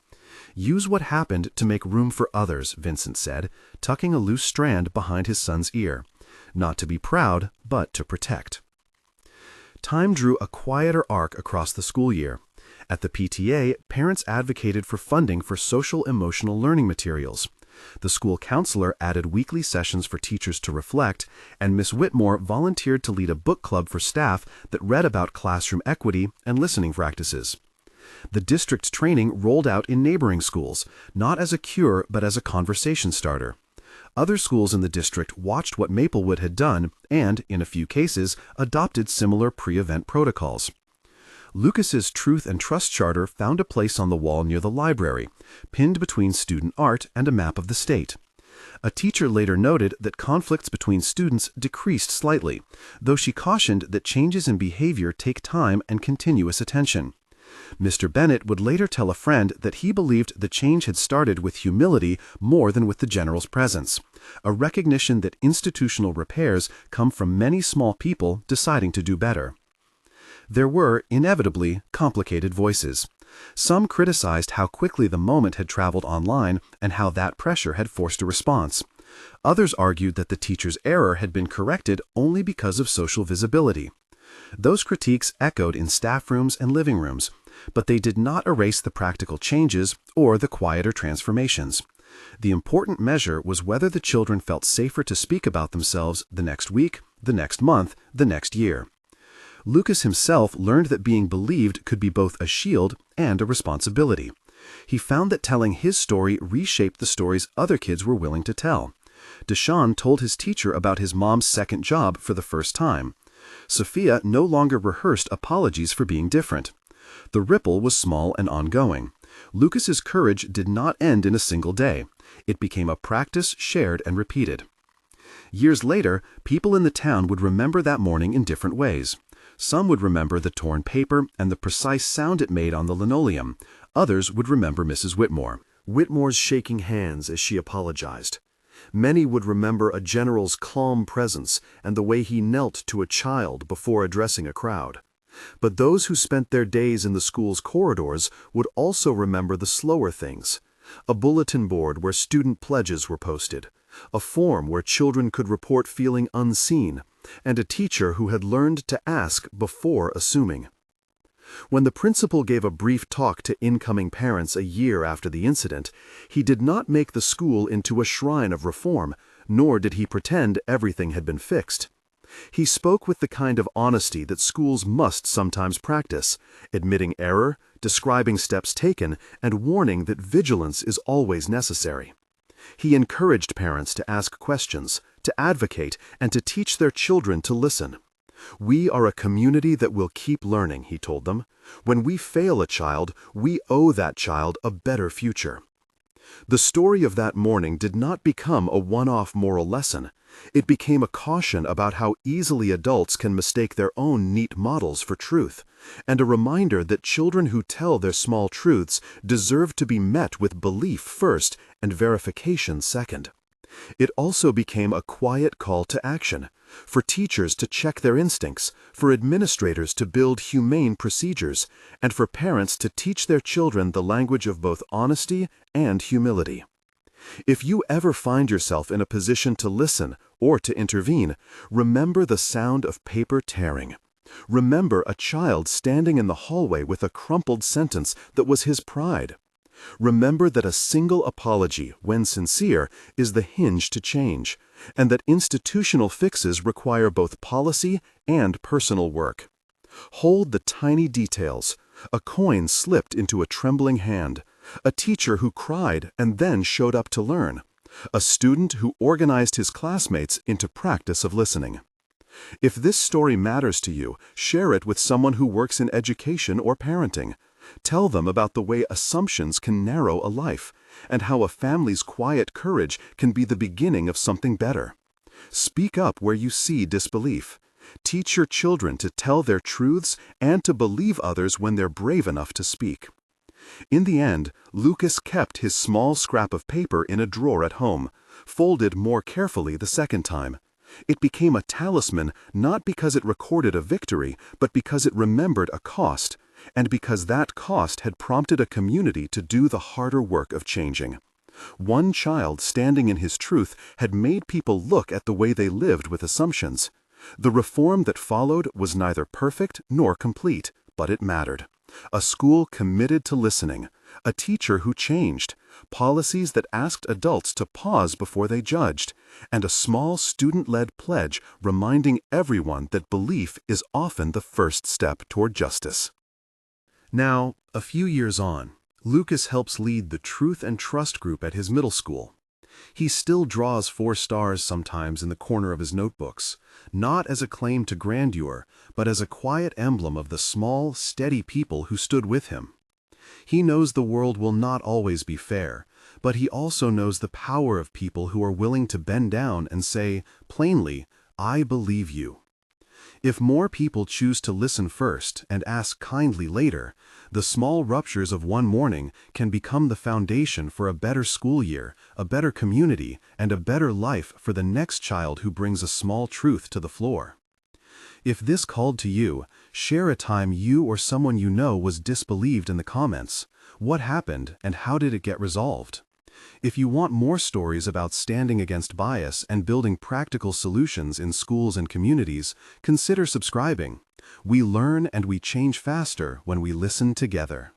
Use what happened to make room for others, Vincent said, tucking a loose strand behind his son's ear. Not to be proud, but to protect. Time drew a quieter arc across the school year. At the PTA, parents advocated for funding for social-emotional learning materials. The school counselor added weekly sessions for teachers to reflect, and Miss Whitmore volunteered to lead a book club for staff that read about classroom equity and listening practices. The district's training rolled out in neighboring schools, not as a cure but as a conversation starter. Other schools in the district watched what Maplewood had done and, in a few cases, adopted similar pre-event protocols. Lucas's Truth and Trust Charter found a place on the wall near the library, pinned between student art and a map of the state. A teacher later noted that conflicts between students decreased slightly, though she cautioned that changes in behavior take time and continuous attention. Mr. Bennett would later tell a friend that he believed the change had started with humility more than with the general's presence, a recognition that institutional repairs come from many small people deciding to do better. There were, inevitably, complicated voices. Some criticized how quickly the moment had traveled online and how that pressure had forced a response. Others argued that the teacher's error had been corrected only because of social visibility. Those critiques echoed in staff rooms and living rooms, but they did not erase the practical changes or the quieter transformations. The important measure was whether the children felt safer to speak about themselves the next week, the next month, the next year. Lucas himself learned that being believed could be both a shield and a responsibility. He found that telling his story reshaped the stories other kids were willing to tell. Deshaun told his teacher about his mom's second job for the first time. Sophia no longer rehearsed apologies for being different. The ripple was small and ongoing. Lucas's courage did not end in a single day. It became a practice shared and repeated. Years later, people in the town would remember that morning in different ways. Some would remember the torn paper and the precise sound it made on the linoleum. Others would remember Mrs. Whitmore. Whitmore's shaking hands as she apologized. Many would remember a general's calm presence and the way he knelt to a child before addressing a crowd. But those who spent their days in the school's corridors would also remember the slower things: a bulletin board where student pledges were posted, a form where children could report feeling unseen, and a teacher who had learned to ask before assuming. When the principal gave a brief talk to incoming parents a year after the incident, he did not make the school into a shrine of reform, nor did he pretend everything had been fixed. He spoke with the kind of honesty that schools must sometimes practice, admitting error, describing steps taken, and warning that vigilance is always necessary. He encouraged parents to ask questions, to advocate, and to teach their children to listen. "We are a community that will keep learning," he told them. "When we fail a child, we owe that child a better future." The story of that morning did not become a one-off moral lesson. It became a caution about how easily adults can mistake their own neat models for truth, and a reminder that children who tell their small truths deserve to be met with belief first and verification second. It also became a quiet call to action, for teachers to check their instincts, for administrators to build humane procedures, and for parents to teach their children the language of both honesty and humility. If you ever find yourself in a position to listen or to intervene, remember the sound of paper tearing. Remember a child standing in the hallway with a crumpled sentence that was his pride. Remember that a single apology, when sincere, is the hinge to change, and that institutional fixes require both policy and personal work. Hold the tiny details: a coin slipped into a trembling hand, a teacher who cried and then showed up to learn, a student who organized his classmates into practice of listening. If this story matters to you, share it with someone who works in education or parenting. Tell them about the way assumptions can narrow a life, and how a family's quiet courage can be the beginning of something better. Speak up where you see disbelief. Teach your children to tell their truths and to believe others when they're brave enough to speak. In the end, Lucas kept his small scrap of paper in a drawer at home, folded more carefully the second time. It became a talisman not because it recorded a victory, but because it remembered a cost, and because that cost had prompted a community to do the harder work of changing. One child standing in his truth had made people look at the way they lived with assumptions. The reform that followed was neither perfect nor complete, but it mattered. A school committed to listening, a teacher who changed, policies that asked adults to pause before they judged, and a small student-led pledge reminding everyone that belief is often the first step toward justice. Now, a few years on, Lucas helps lead the Truth and Trust group at his middle school. He still draws 4 stars sometimes in the corner of his notebooks, not as a claim to grandeur, but as a quiet emblem of the small, steady people who stood with him. He knows the world will not always be fair, but he also knows the power of people who are willing to bend down and say, plainly, "I believe you." If more people choose to listen first and ask kindly later, the small ruptures of one morning can become the foundation for a better school year, a better community, and a better life for the next child who brings a small truth to the floor. If this called to you, share a time you or someone you know was disbelieved in the comments. What happened and how did it get resolved? If you want more stories about standing against bias and building practical solutions in schools and communities, consider subscribing. We learn and we change faster when we listen together.